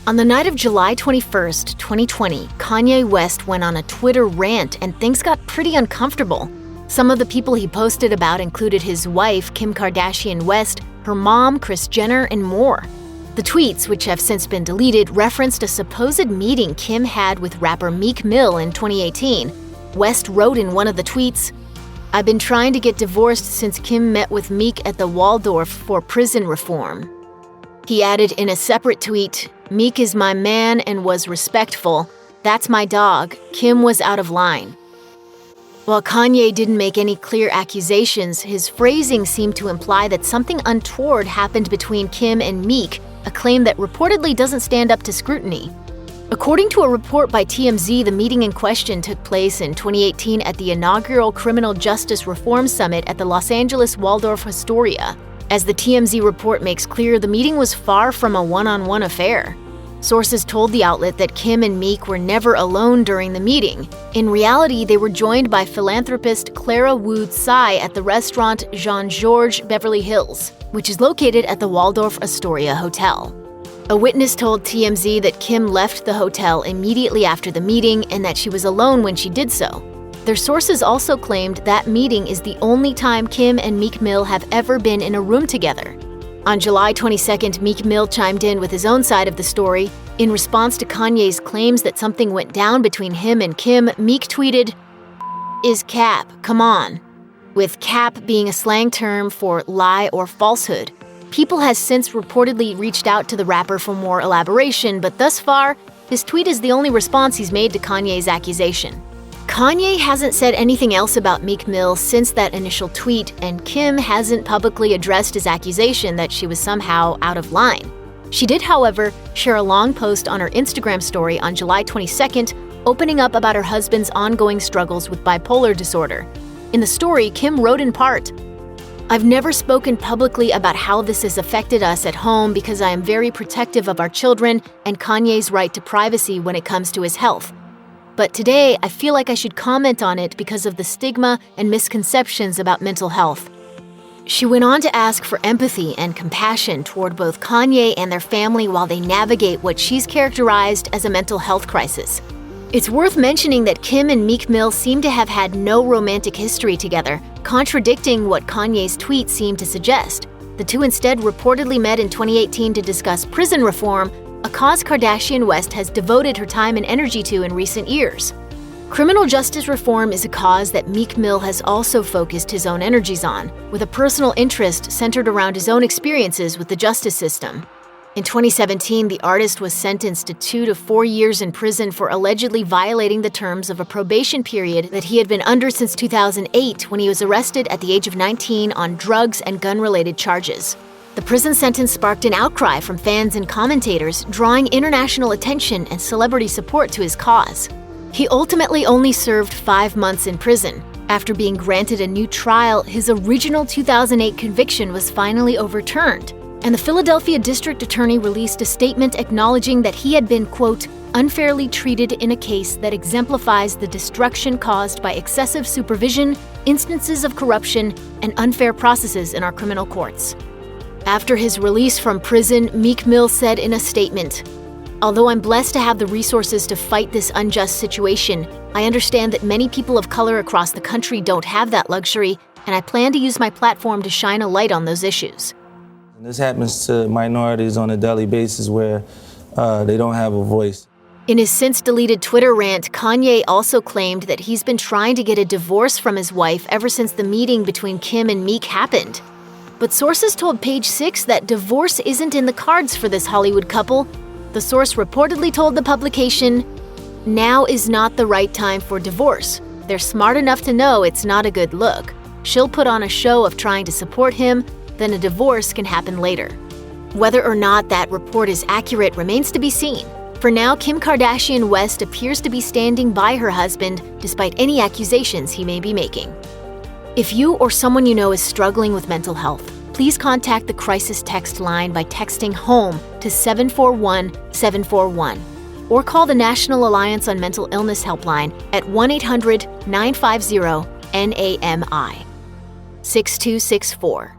On the night of July 21st, 2020, Kanye West went on a Twitter rant and things got pretty uncomfortable. Some of the people he posted about included his wife, Kim Kardashian West, her mom, Kris Jenner, and more. The tweets, which have since been deleted, referenced a supposed meeting Kim had with rapper Meek Mill in 2018. West wrote in one of the tweets, "I've been trying to get divorced since Kim met with Meek at the Waldorf for prison reform." He added in a separate tweet, "Meek is my man and was respectful. That's my dog. Kim was out of line." While Kanye didn't make any clear accusations, his phrasing seemed to imply that something untoward happened between Kim and Meek, a claim that reportedly doesn't stand up to scrutiny. According to a report by TMZ, the meeting in question took place in 2018 at the inaugural Criminal Justice Reform Summit at the Los Angeles Waldorf Astoria. As the TMZ report makes clear, the meeting was far from a one-on-one affair. Sources told the outlet that Kim and Meek were never alone during the meeting. In reality, they were joined by philanthropist Clara Wu Tsai at the restaurant Jean-Georges Beverly Hills, which is located at the Waldorf Astoria Hotel. A witness told TMZ that Kim left the hotel immediately after the meeting and that she was alone when she did so. Their sources also claimed that meeting is the only time Kim and Meek Mill have ever been in a room together. On July 22nd, Meek Mill chimed in with his own side of the story. In response to Kanye's claims that something went down between him and Kim, Meek tweeted, "Is cap, come on," with cap being a slang term for lie or falsehood. People has since reportedly reached out to the rapper for more elaboration, but thus far, his tweet is the only response he's made to Kanye's accusation. Kanye hasn't said anything else about Meek Mill since that initial tweet, and Kim hasn't publicly addressed his accusation that she was somehow out of line. She did, however, share a long post on her Instagram story on July 22nd, opening up about her husband's ongoing struggles with bipolar disorder. In the story, Kim wrote in part, "I've never spoken publicly about how this has affected us at home because I am very protective of our children and Kanye's right to privacy when it comes to his health. But today, I feel like I should comment on it because of the stigma and misconceptions about mental health." She went on to ask for empathy and compassion toward both Kanye and their family while they navigate what she's characterized as a mental health crisis. It's worth mentioning that Kim and Meek Mill seem to have had no romantic history together, contradicting what Kanye's tweet seemed to suggest. The two instead reportedly met in 2018 to discuss prison reform, a cause Kardashian West has devoted her time and energy to in recent years. Criminal justice reform is a cause that Meek Mill has also focused his own energies on, with a personal interest centered around his own experiences with the justice system. In 2017, the artist was sentenced to 2 to 4 years in prison for allegedly violating the terms of a probation period that he had been under since 2008 when he was arrested at the age of 19 on drugs and gun-related charges. The prison sentence sparked an outcry from fans and commentators, drawing international attention and celebrity support to his cause. He ultimately only served 5 months in prison. After being granted a new trial, his original 2008 conviction was finally overturned, and the Philadelphia District Attorney released a statement acknowledging that he had been, quote, "unfairly treated in a case that exemplifies the destruction caused by excessive supervision, instances of corruption, and unfair processes in our criminal courts." After his release from prison, Meek Mill said in a statement, "Although I'm blessed to have the resources to fight this unjust situation, I understand that many people of color across the country don't have that luxury, and I plan to use my platform to shine a light on those issues." This happens to minorities on a daily basis where they don't have a voice. In his since-deleted Twitter rant, Kanye also claimed that he's been trying to get a divorce from his wife ever since the meeting between Kim and Meek happened. But sources told Page Six that divorce isn't in the cards for this Hollywood couple. The source reportedly told the publication, "Now is not the right time for divorce. They're smart enough to know it's not a good look. She'll put on a show of trying to support him, then a divorce can happen later." Whether or not that report is accurate remains to be seen. For now, Kim Kardashian West appears to be standing by her husband despite any accusations he may be making. If you or someone you know is struggling with mental health, please contact the crisis text line by texting HOME to 741-741 or call the National Alliance on Mental Illness helpline at 1-800-950-NAMI 6264.